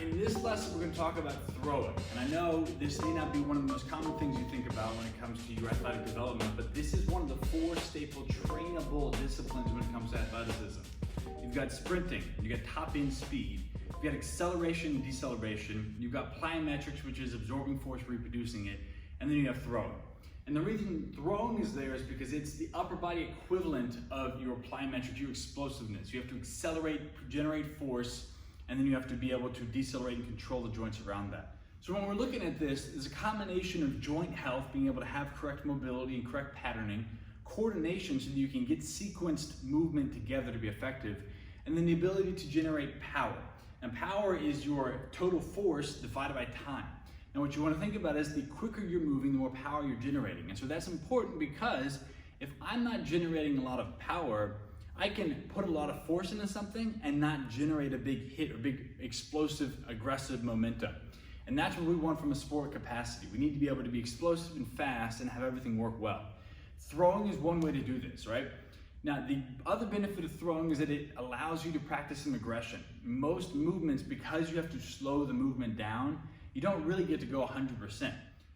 in this lesson, we're going to talk about throwing. And I know this may not be one of the most common things you think about when it comes to your athletic development, but this is one of the 4 staple trainable disciplines when it comes to athleticism. You've got sprinting, you've got top-end speed, you've got acceleration and deceleration, you've got plyometrics, which is absorbing force, reproducing it, and then you have throwing. And the reason throwing is there is because it's the upper body equivalent of your plyometrics, your explosiveness. You have to accelerate, generate force, and then you have to be able to decelerate and control the joints around that. So when we're looking at this, there's a combination of joint health, being able to have correct mobility and correct patterning, coordination so that you can get sequenced movement together to be effective, and then the ability to generate power. And power is your total force divided by time. Now what you want to think about is the quicker you're moving, the more power you're generating. And so that's important because if I'm not generating a lot of power, I can put a lot of force into something and not generate a big hit or big explosive, aggressive momentum. And that's what we want from a sport capacity. We need to be able to be explosive and fast and have everything work well. Throwing is one way to do this, right? Now, the other benefit of throwing is that it allows you to practice some aggression. Most movements, because you have to slow the movement down, you don't really get to go 100%.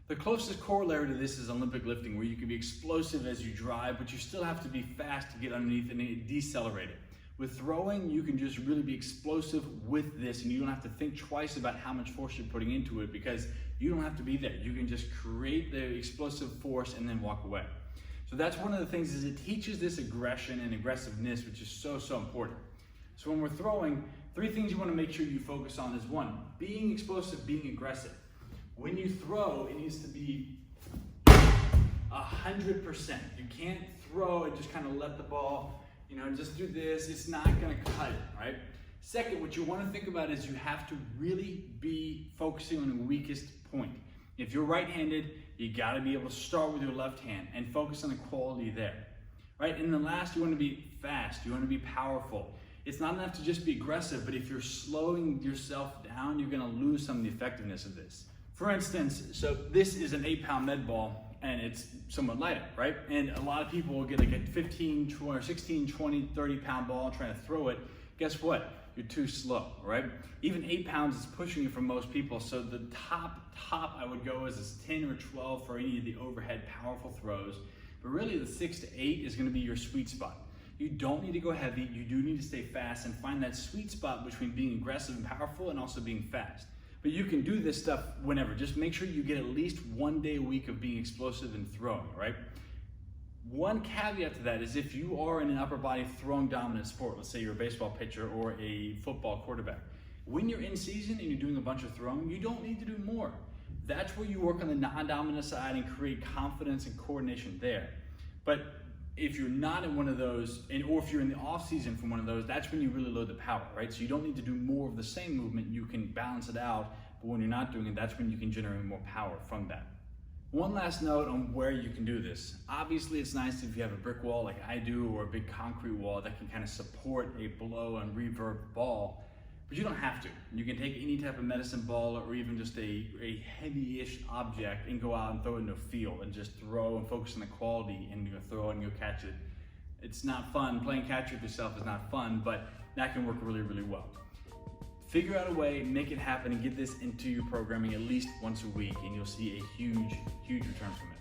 The closest corollary to this is Olympic lifting, where you can be explosive as you drive, but you still have to be fast to get underneath and decelerate it. With throwing, you can just really be explosive with this, and you don't have to think twice about how much force you're putting into it because you don't have to be there. You can just create the explosive force and then walk away. So that's one of the things, is it teaches this aggression and aggressiveness, which is so important. So when we're throwing, 3 things you want to make sure you focus on is 1, being explosive, being aggressive. When you throw, it needs to be 100%. You can't throw and just kind of let the ball, just do this. It's not going to cut it, right? Second, what you want to think about is you have to really be focusing on the weakest point. If you're right-handed, you got to be able to start with your left hand and focus on the quality there, right? And then last, you want to be fast. You want to be powerful. It's not enough to just be aggressive, but if you're slowing yourself down, you're going to lose some of the effectiveness of this. For instance, so this is an 8-pound med ball, and it's somewhat lighter, right? And a lot of people will get like a 15, 20, 16, 20, 30-pound ball trying to throw it. Guess what? You're too slow, right? Even 8 pounds is pushing you for most people. So the top I would go is 10 or 12 for any of the overhead powerful throws. But really the 6 to 8 is going to be your sweet spot. You don't need to go heavy. You do need to stay fast and find that sweet spot between being aggressive and powerful and also being fast. But you can do this stuff whenever. Just make sure you get at least 1 day a week of being explosive and throwing, right? One caveat to that is if you are in an upper body throwing dominant sport, let's say you're a baseball pitcher or a football quarterback, when you're in season and you're doing a bunch of throwing, you don't need to do more. That's where you work on the non-dominant side and create confidence and coordination there. But if you're not in one of those, or if you're in the off season from one of those, that's when you really load the power, right? So you don't need to do more of the same movement. You can balance it out, but when you're not doing it, that's when you can generate more power from that. One last note on where you can do this. Obviously, it's nice if you have a brick wall like I do, or a big concrete wall that can kind of support a blow and reverb ball, but you don't have to. You can take any type of medicine ball or even just a heavy-ish object and go out and throw it into a field and just throw and focus on the quality and you throw it and go catch it. It's not fun. Playing catch with yourself is not fun, but that can work really well. Figure out a way, make it happen, and get this into your programming at least once a week, and you'll see a huge return from it.